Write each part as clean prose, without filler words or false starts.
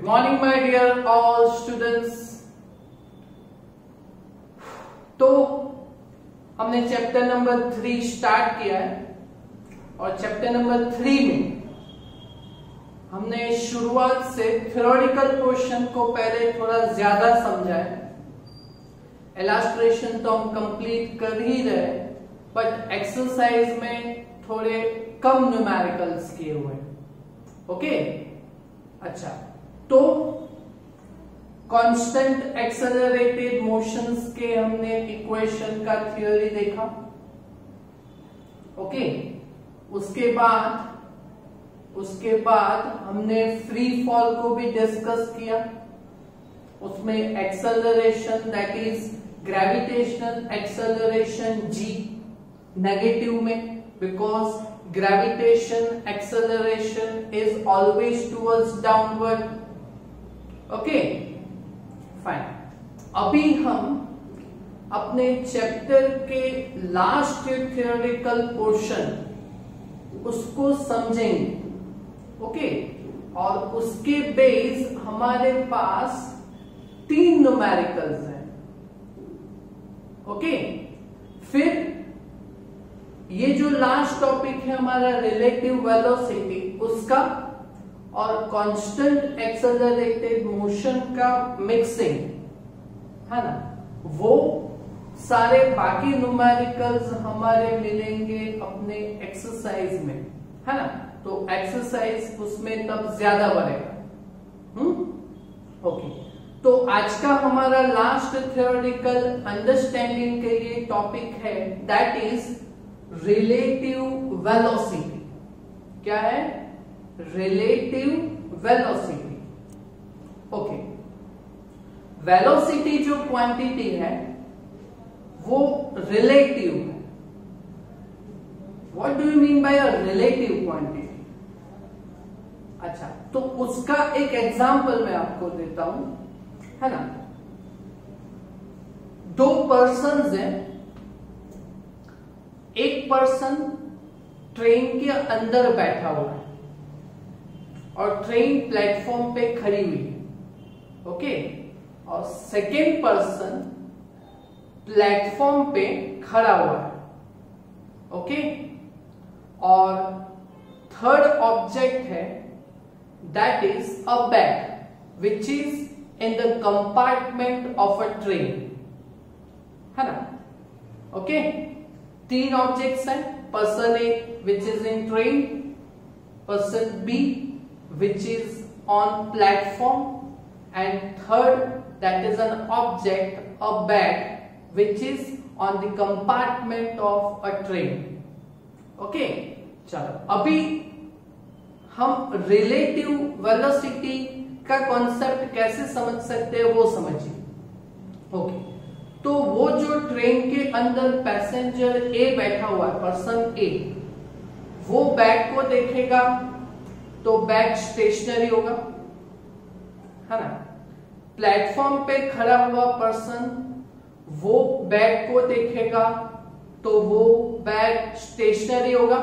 Good morning my dear all students। तो हमने chapter number 3 start किया है और चैप्टर नंबर 3 में हमने शुरुआत से थ्योरेटिकल पोर्शन को पहले थोड़ा ज्यादा समझा है। इलस्ट्रेशन तो हम कंप्लीट कर ही रहे, बट एक्सरसाइज में थोड़े कम न्यूमेरिकल्स किए हुए। ओके, अच्छा, तो कांस्टेंट एक्सेलरेटेड मोशंस के हमने इक्वेशन का थ्योरी देखा। ओके, उसके बाद हमने फ्री फॉल को भी डिस्कस किया। उसमें acceleration that is gravitational acceleration g negative में, because gravitation acceleration is always towards downward. Okay fine. अभी हम अपने चैप्टर के लास्ट थ्योरेटिकल पोर्शन उसको समझेंगे। ओके, और उसके बेस हमारे पास 3 न्यूमेरिकल्स हैं। ओके, फिर ये जो लास्ट टॉपिक है हमारा रिलेटिव वेलोसिटी, उसका और कांस्टेंट एक्सेलरेटेड मोशन का मिक्सिंग है ना, वो सारे बाकी न्यूमेरिकल्स हमारे मिलेंगे अपने एक्सरसाइज में, है ना। तो एक्सरसाइज उसमें तब ज्यादा बढ़ेगा। ओके, तो आज का हमारा लास्ट थ्योरेटिकल अंडरस्टैंडिंग के लिए टॉपिक है दैट इज रिलेटिव वेलोसिटी। क्या है? Relative velocity. ओके, वेलोसिटी जो क्वांटिटी है वो रिलेटिव है। What do you mean by a relative quantity? अच्छा, तो उसका एक एग्जांपल मैं आपको देता हूं, है ना। 2 पर्सन्स हैं। एक पर्सन ट्रेन के अंदर बैठा हुआ है और ट्रेन प्लेटफॉर्म पे खड़ी हुई है। ओके, और सेकेंड पर्सन प्लेटफॉर्म पे खड़ा हुआ है। ओके, और थर्ड ऑब्जेक्ट है that is a bag which is in the compartment of a train, है ना। ओके, 3 ऑब्जेक्ट्स हैं। Person A which is in train, person B which is on platform, and third that is an object, a bag which is on the compartment of a train. Okay, चलो अभी हम relative velocity का concept कैसे समझ सकते हैं वो समझिए। ओके, तो वो जो ट्रेन के अंदर पैसेंजर ए बैठा हुआ है, पर्सन ए, वो बैग को देखेगा तो बैग स्टेशनरी होगा, है ना। प्लेटफॉर्म पे खड़ा हुआ पर्सन वो बैग को देखेगा तो वो बैग स्टेशनरी होगा।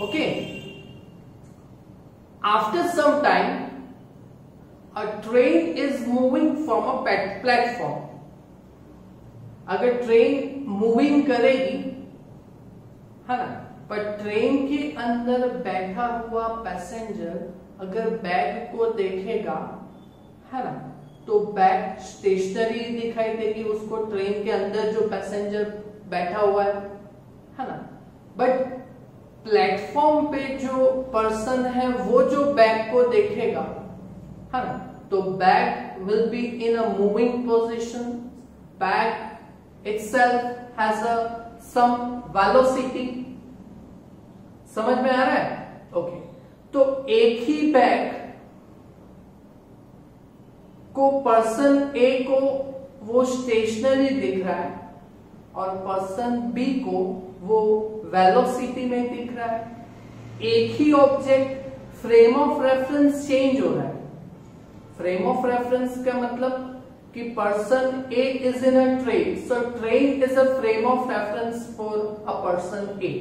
Okay, after some time a train is moving from a platform. अगर ट्रेन मूविंग करेगी, है ना, पर ट्रेन के अंदर बैठा हुआ पैसेंजर अगर बैग को देखेगा, है ना, तो बैग स्टेशनरी दिखाई देगी उसको, ट्रेन के अंदर जो पैसेंजर बैठा हुआ है ना। बट प्लेटफॉर्म पे जो पर्सन है वो जो बैग को देखेगा, है ना, तो bag will be in a moving position. Bag itself has a some velocity. समझ में आ रहा है? ओके, तो एक ही बैग को पर्सन ए को वो स्टेशनरी दिख रहा है और पर्सन बी को वो वेलोसिटी में दिख रहा है। एक ही object, frame of reference change हो रहा है। फ्रेम ऑफ रेफरेंस का मतलब कि person A is in a train, so train is a frame of reference for a person A.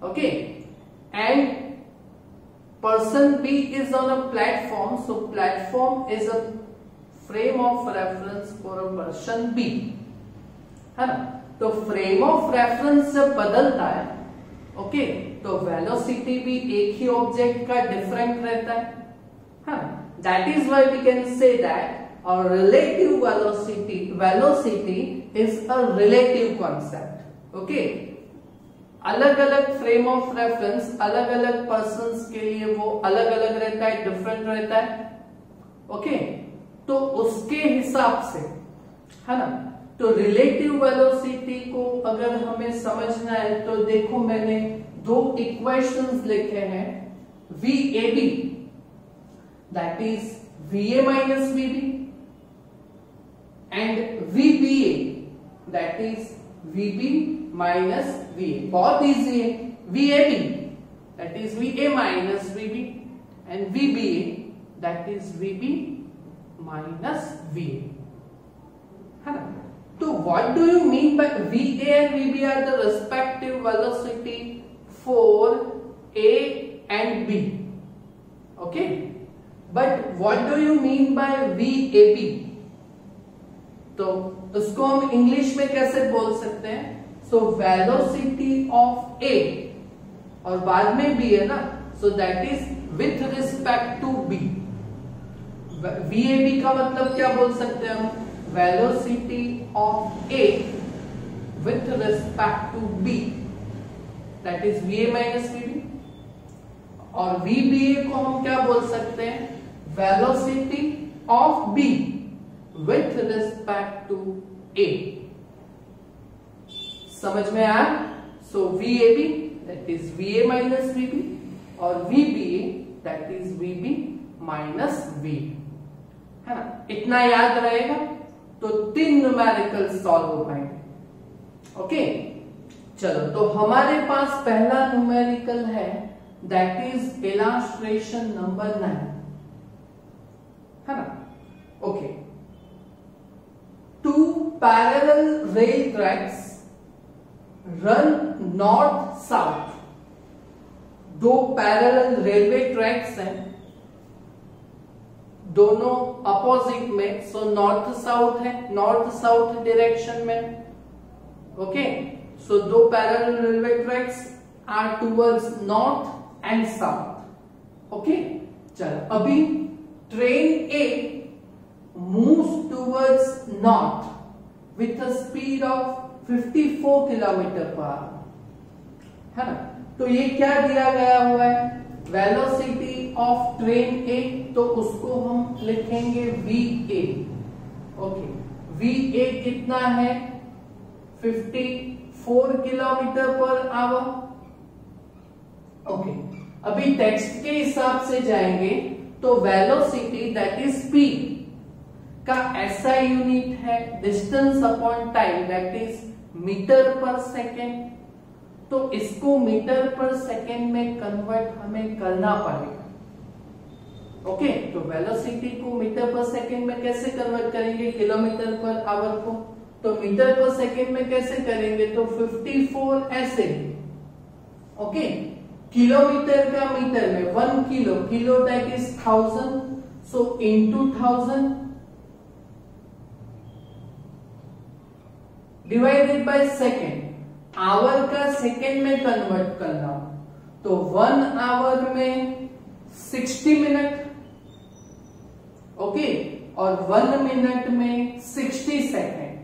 Okay, and person B is on a platform, so platform is a frame of reference for a person B, है ना। तो frame of reference जब बदलता है, okay, तो velocity भी एक ही ऑब्जेक्ट का डिफरेंट रहता है। That is why we can say that और relative velocity is a relative concept. Okay, अलग अलग फ्रेम ऑफ रेफरेंस अलग अलग पर्संस के लिए वो अलग अलग रहता है, डिफरेंट रहता है। ओके, तो उसके हिसाब से, है ना, तो रिलेटिव वेलोसिटी को अगर हमें समझना है तो देखो मैंने दो इक्वेशंस लिखे हैं, VAB that is VA minus VB and VBA that is VB minus VA। बहुत इजी है। VAB that is VA minus VB and VBA that is VB minus VA, है ना। तो what do you mean by VA and VB are the respective velocity for A and B, okay, but what do you mean by VAB? तो उसको हम English में कैसे बोल सकते हैं? So velocity of A और बाद में B है ना, so that is with respect to B। VAB का मतलब क्या बोल सकते हैं हम? Velocity of A with respect to B, that is VA minus VB। और VBA को हम क्या बोल सकते हैं? Velocity of B with respect to A। समझ में आया? So VAB that is VA minus VB और VBA that is VB minus V, है ना। इतना याद रहेगा तो 3 न्यूमेरिकल सॉल्व हो पाएंगे। ओके, चलो, तो हमारे पास पहला न्यूमेरिकल है दैट इज इलस्ट्रेशन नंबर 9, है ना। Okay, 2 parallel rail tracks run north south. 2 parallel railway tracks हैं, दोनों अपोजिट में, सो नॉर्थ साउथ है, नॉर्थ साउथ डायरेक्शन में। Okay, so 2 parallel railway tracks are towards north and south. Okay, चलो, अभी train A moves towards north with a speed of 54 kilometre per hour, है ना। तो ये क्या दिया गया हुआ है? वेलोसिटी ऑफ ट्रेन ए, तो उसको हम लिखेंगे VA। ओके, VA कितना है? 54 किलोमीटर पर आवर। ओके, अभी टेक्स्ट के हिसाब से जाएंगे तो वेलोसिटी दैट इज स्पीड का ऐसा यूनिट है distance upon time that is metre per second. तो इसको मीटर पर सेकेंड में कन्वर्ट हमें करना पड़ेगा। ओके, तो वेलोसिटी को मीटर पर सेकेंड में कैसे कन्वर्ट करेंगे? किलोमीटर पर आवर को, तो मीटर पर सेकेंड में कैसे करेंगे? तो 54 ऐसे। ओके, किलोमीटर का मीटर में 1 kilo, kilo that is 1000, so into 1000 divided by second. Hour का सेकेंड में कन्वर्ट करना, तो 1 आवर में 60 मिनट, ओके, और 1 मिनट में 60 सेकेंड।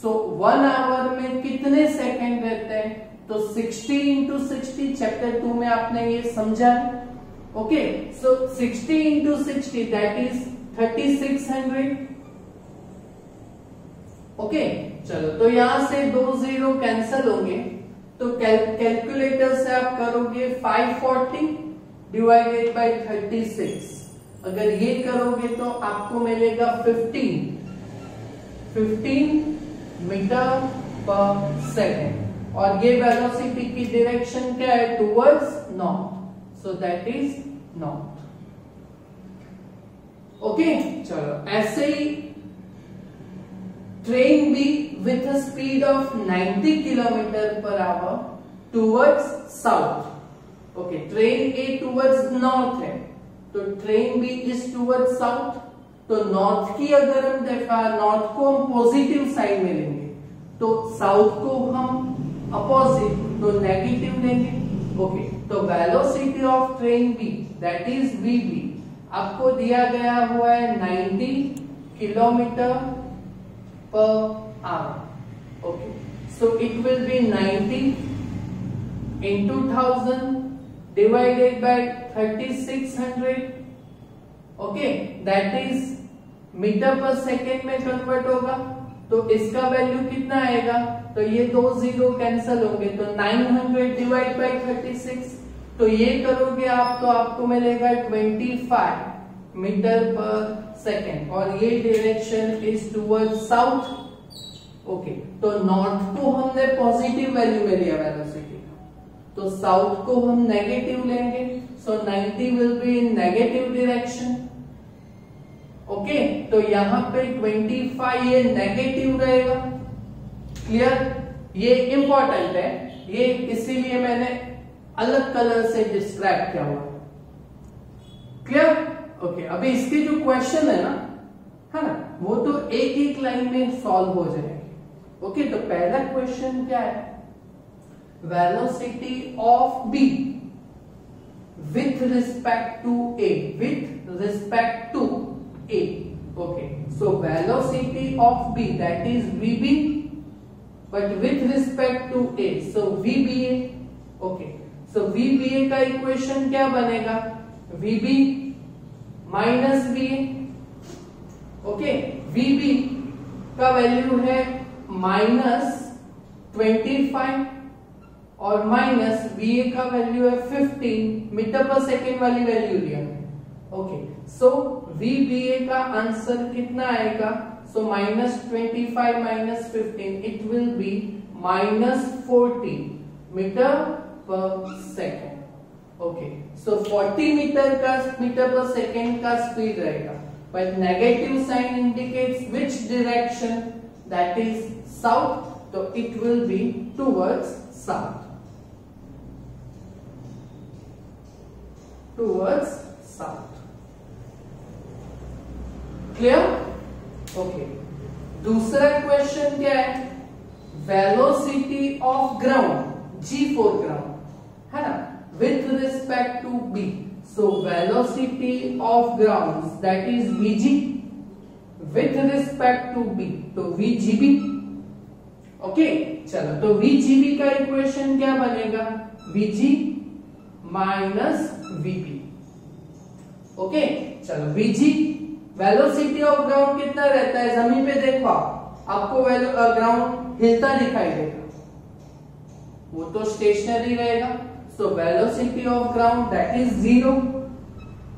सो 1 आवर में कितने सेकेंड रहते हैं? तो 60 इंटू 60, चैप्टर 2 में आपने ये समझा है। Okay, so 60 into 60 that is 3600। Okay, चलो, तो यहां से 2 0 कैंसल होंगे, तो कैलकुलेटर से आप करोगे 540 डिवाइडेड बाय 36। अगर ये करोगे तो आपको मिलेगा 15 मीटर पर सेकेंड, और ये वेलोसिटी की डायरेक्शन क्या है? Towards north, so that is north. Okay, चलो, ऐसे ही ट्रेन भी with a speed of 90 kilometre per hour towards south, okay, train A towards north है तो train B is towards south. तो नॉर्थ की अगर हम देखा, नॉर्थ को हम पॉजिटिव साइड में लेंगे तो साउथ को हम अपोजिट तो नेगेटिव लेंगे। ओके, तो velocity of train B that is V B आपको दिया गया हुआ है 90 kilometre per hour. Okay, so it will be 90 into 1000 divided by 3600। Okay, that is metre per second में कन्वर्ट होगा तो इसका वैल्यू कितना आएगा, तो ये 2 जीरो कैंसिल होंगे तो 900 डिवाइड बाई 36, तो ये करोगे आप तो आपको मिलेगा 25 मीटर पर सेकेंड और ये direction is toward south. Okay, तो नॉर्थ को हमने पॉजिटिव वैल्यू में लिया वेलोसिटी का, तो साउथ को हम नेगेटिव लेंगे, सो 90 will be in negative direction. Okay, तो यहां पे 25 ये नेगेटिव रहेगा। क्लियर, ये इंपॉर्टेंट है, ये इसीलिए मैंने अलग कलर से डिस्क्राइब किया हुआ। क्लियर, ओके, अभी इसके जो क्वेश्चन है ना, वो तो एक एक लाइन में सॉल्व हो जाएंगे। ओके, तो पहला क्वेश्चन क्या है, velocity of B with respect to A, with respect to A. Okay, so velocity of B that is VB, but with respect to A, so VBA. Okay, so VBA का equation क्या बनेगा, VB minus VA। Okay, VB का value है -25 और minus VA का value है 15 metre per second वाली value लिया है। ओके, सो VBA का आंसर कितना आएगा, so -25 minus 15 it will be -40 metre per second. Okay, so 40 metre per second का स्पीड रहेगा, but negative sign indicates which direction, that is south, तो it will be towards south, towards south. Clear, okay, दूसरा question क्या है, velocity of ground G4 ground है ना, with respect to B, so velocity of ground that is VG with respect to B, तो VGB। Okay, चलो, तो VGB का equation क्या बनेगा, VG माइनस VB। ओके, चलो, VG वेलोसिटी ऑफ ग्राउंड कितना रहता है, जमीन पे देखो आपको ग्राउंड हिलता दिखाई देगा, वो तो स्टेशनरी रहेगा, so velocity of ground that is 0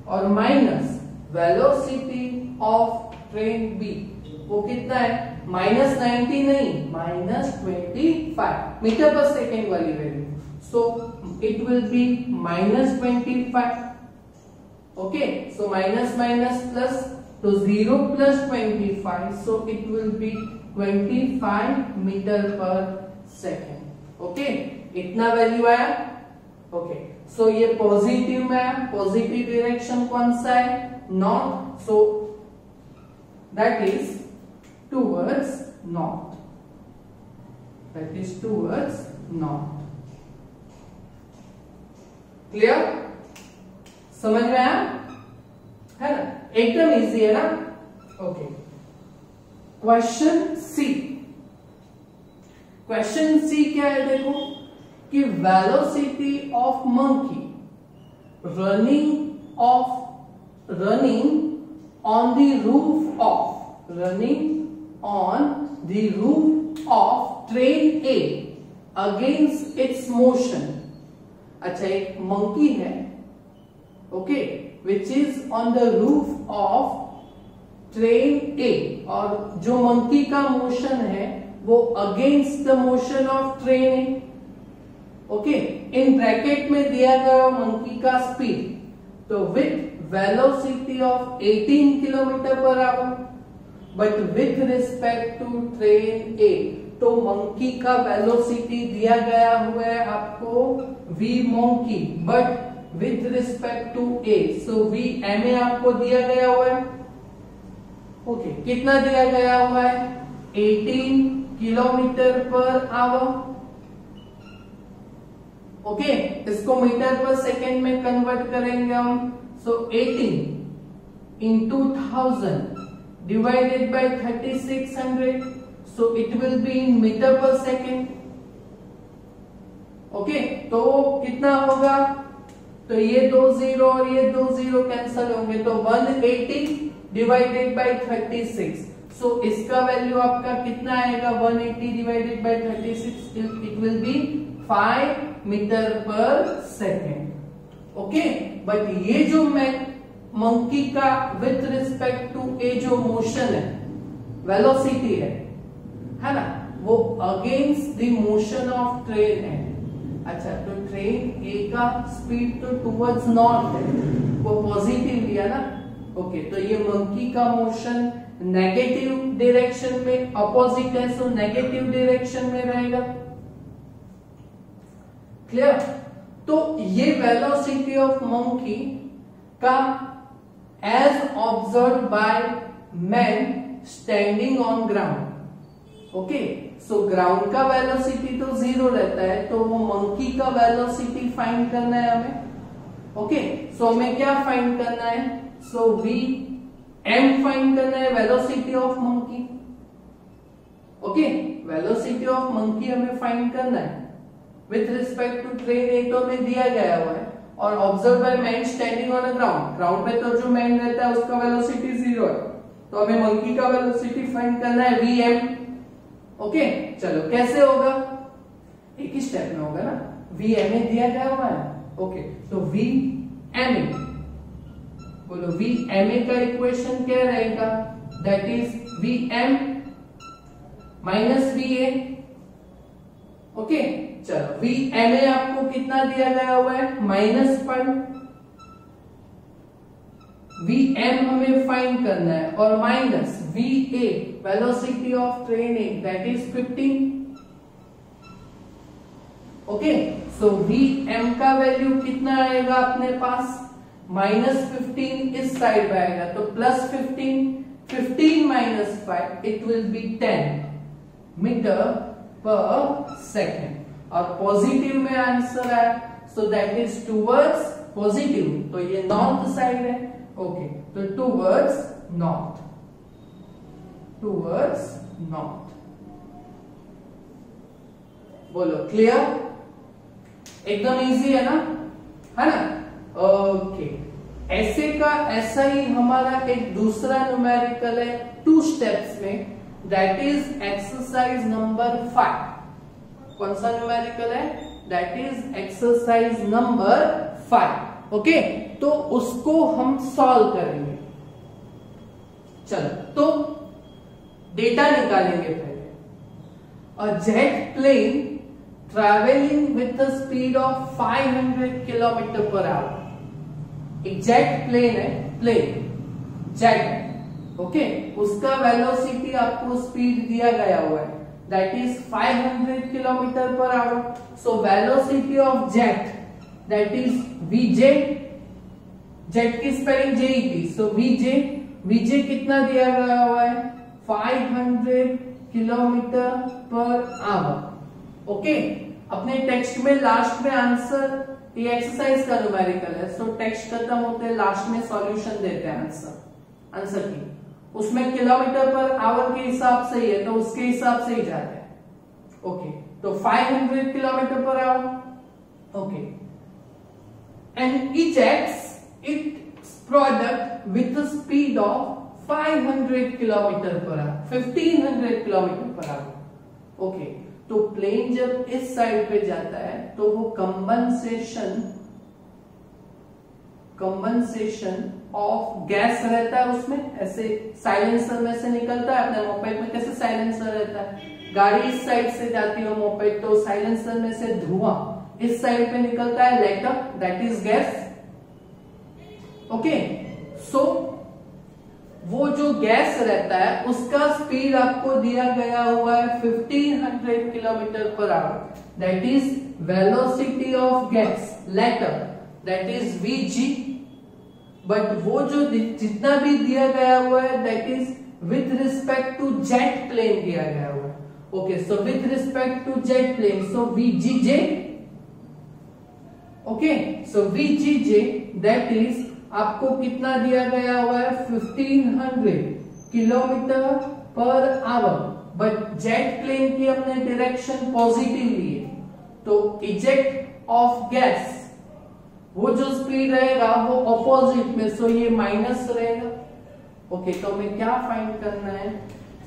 और minus velocity of train B, वो कितना है, -90 नहीं, -25 मीटर पर सेकेंड वाली value, so it will be -25। Okay, so minus minus plus, तो 0 plus 25, so it will be 25 metre per second. Okay, इतना value आया। Okay, so ये पॉजिटिव में आया, पॉजिटिव डायरेक्शन कौन सा है, north, so that is towards north, that is towards north. Clear, समझ में आया है ना, एकदम इजी है ना। Okay, question C, question C क्या है, देखो कि velocity of monkey running on the roof of train A against its motion. अच्छा, एक मंकी है, okay, which is on the roof of train A, और जो मंकी का मोशन है वो against the motion of train A. Okay, in bracket में दिया गया मंकी का स्पीड, तो with velocity of 18 kilometre per hour, but with respect to train A, तो मंकी का वेलोसिटी दिया गया हुआ है आपको v monkey but with respect to a, so v ma आपको दिया गया हुआ है, ओके कितना दिया गया हुआ है 18 किलोमीटर पर आवर, ओके इसको मीटर पर सेकेंड में कन्वर्ट करेंगे हम, सो 18 into 1000 divided by 3600, so it will be in meter per second, okay तो कितना होगा, तो ये 2 0 और ये 2 0 कैंसल होंगे, तो 180 डिवाइडेड बाय 36, सो इसका वैल्यू आपका कितना आएगा 180 divided by 36, it will be 5 metre per second, okay but ये जो मैं मंकी का विथ रिस्पेक्ट टू ए जो मोशन है, वेलोसिटी है ना, वो against the motion of train है। अच्छा तो ट्रेन ए का स्पीड तो टुवर्ड्स नॉर्थ है, वो पॉजिटिव लिया ना, ओके तो ये मंकी का मोशन नेगेटिव डायरेक्शन में अपोजिट है, सो नेगेटिव डायरेक्शन में रहेगा, क्लियर। तो ये वेलोसिटी ऑफ मंकी का as observe by man standing on ground, okay so ground का वेलोसिटी तो 0 रहता है, तो वो मंकी का वेलोसिटी फाइंड करना है हमें, ओके सो हमें क्या फाइंड करना है, सो वी एम फाइंड करना है, velocity of monkey, okay velocity of monkey हमें फाइंड करना है with respect to train A, तो हमें दिया गया हुआ है, और observe by man standing on a ground, ground पे तो जो मैन रहता है उसका वेलोसिटी 0 है, तो हमें मंकी का वेलोसिटी फाइंड करना है वी एम, ओके चलो कैसे होगा, एक ही स्टेप में होगा ना, वी एम ए दिया गया हुआ है, ओके तो वी एम ए, बोलो वी एम ए का इक्वेशन क्या रहेगा, that is V M minus V A, okay चलो वी एम ए आपको कितना दिया गया हुआ है -5, वी एम हमें फाइंड करना है, और minus V A velocity of train A that is 15, okay so V M का वैल्यू कितना आएगा अपने पास, -15 इस साइड में आएगा, तो +15, 15 - 5 it will B 10 metre per second, और पॉजिटिव में आंसर है, सो दैट इज टूवर्ड्स पॉजिटिव, तो ये नॉर्थ साइड है, ओके तो टूवर्ड्स नॉर्थ, टूवर्ड्स नॉर्थ, बोलो क्लियर, एकदम इजी है ना, ओके ऐसे का ऐसा ही हमारा एक दूसरा न्यूमेरिकल है 2 स्टेप्स में, दैट इज एक्सरसाइज नंबर 5, कौन सा न्यूमेरिकल है, that is exercise number 5, okay तो उसको हम सॉल्व करेंगे, चलो तो डेटा निकालेंगे पहले, a jet plane travelling with the speed of 500 kilometre per hour, एक जेट प्लेन है, प्लेन जेट है, ओके उसका वेलोसिटी आपको स्पीड दिया गया हुआ है, that is 500 kilometre per hour, so velocity of jet that is V J, jet की स्पेलिंग जे की, सो वीजे कितना दिया गया हुआ है 500 किलोमीटर पर आवर, ओके अपने टेक्स्ट में लास्ट में आंसर, ये एक्सरसाइज का न्यूमेरिकल है, सो टेक्स्ट खत्म होते हैं लास्ट में सॉल्यूशन देते हैं आंसर की, उसमें किलोमीटर पर आवर के हिसाब से ही है, तो उसके हिसाब से ही जाते हैं, ओके तो 500 kilometre per hour, okay and ejects its product with a speed of 500 kilometre per our, 1500 kilometre per hour, okay तो प्लेन जब इस साइड पे जाता है तो वो कंबनसेशन ऑफ गैस रहता है उसमें, ऐसे साइलेंसर में से निकलता है, अपने मोपेड में कैसे साइलेंसर रहता है, गाड़ी इस साइड से जाती है मोपेड, तो साइलेंसर में से धुआं इस साइड पे निकलता है, letter that is gas, okay so वो जो गैस रहता है उसका स्पीड आपको दिया गया हुआ है 1500 kilometre per hour, that is velocity of gas letter, that is Vg, but वो जो जितना भी दिया गया हुआ है that is with respect to jet plane दिया गया हुआ है. Okay, so with respect to jet plane, so Vgj, okay, so Vgj that is आपको कितना दिया गया हुआ है 1500 kilometre per hour, but jet plane की हमने डायरेक्शन पॉजिटिव ली है, तो इजेक्ट ऑफ गैस वो जो स्पीड रहेगा वो ऑपोजिट में, सो ये माइनस रहेगा. ओके, तो हमें क्या फाइंड करना है,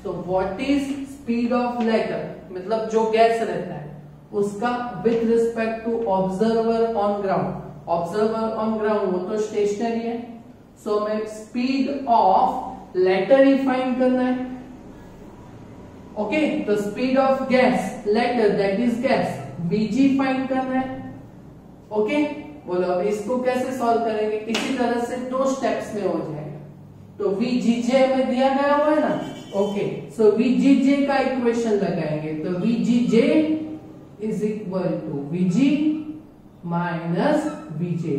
so what is speed of letter, मतलब जो गैस रहता है उसका with respect to observer on ground. Observer on ground वो तो स्टेशनरी है, सो हमें स्पीड ऑफ लेटर ही फाइंड करना है. ओके, तो speed of gas letter that is gas Vg find करना है. ओके, बोलो अब इसको कैसे सॉल्व करेंगे, इसी तरह से 2 स्टेप्स में हो जाएगा. तो Vgj में दिया गया हुआ है ना. ओके, सो Vgj का इक्वेशन लगाएंगे, तो Vgj is equal to Vg minus Vj.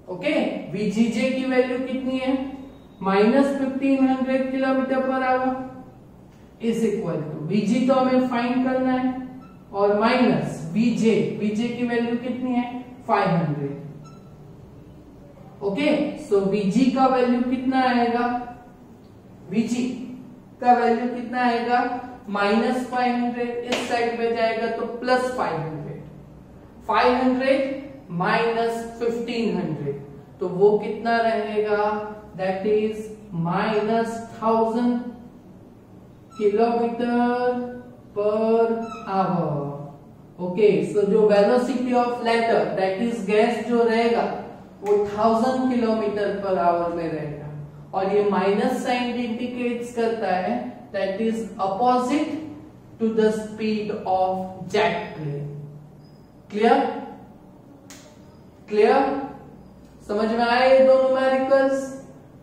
Okay, Vgj की वैल्यू कितनी है, -1500 kilometre per hour is equal to Vg तो हमें फाइंड करना है, और माइनस Vj की वैल्यू कितनी है 500. ओके, सो Vg का वैल्यू कितना आएगा, Vg का वैल्यू कितना आएगा -500, इस साइड में जाएगा तो +500, 500 माइनस 1500, तो वो कितना रहेगा, that is -1000 kilometre per hour. Okay, so जो velocity of latter that is gas जो रहेगा वो 1000 किलोमीटर पर आवर में रहेगा, और ये माइनस साइन इंडिकेट्स करता है that is opposite to the speed of jet plane. Clear, clear, समझ में आए ये 2 न्यूमेरिकल्स.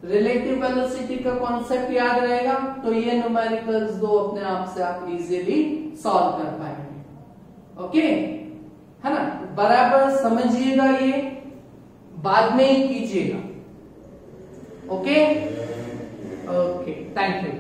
रिलेटिव वेलोसिटी का कॉन्सेप्ट याद रहेगा तो ये न्यूमेरिकल्स 2 अपने आप से आप इजीली सॉल्व कर पाएंगे. ओके, है ना, बराबर समझिएगा, ये बाद में ही कीजिएगा. Okay, okay, thank you.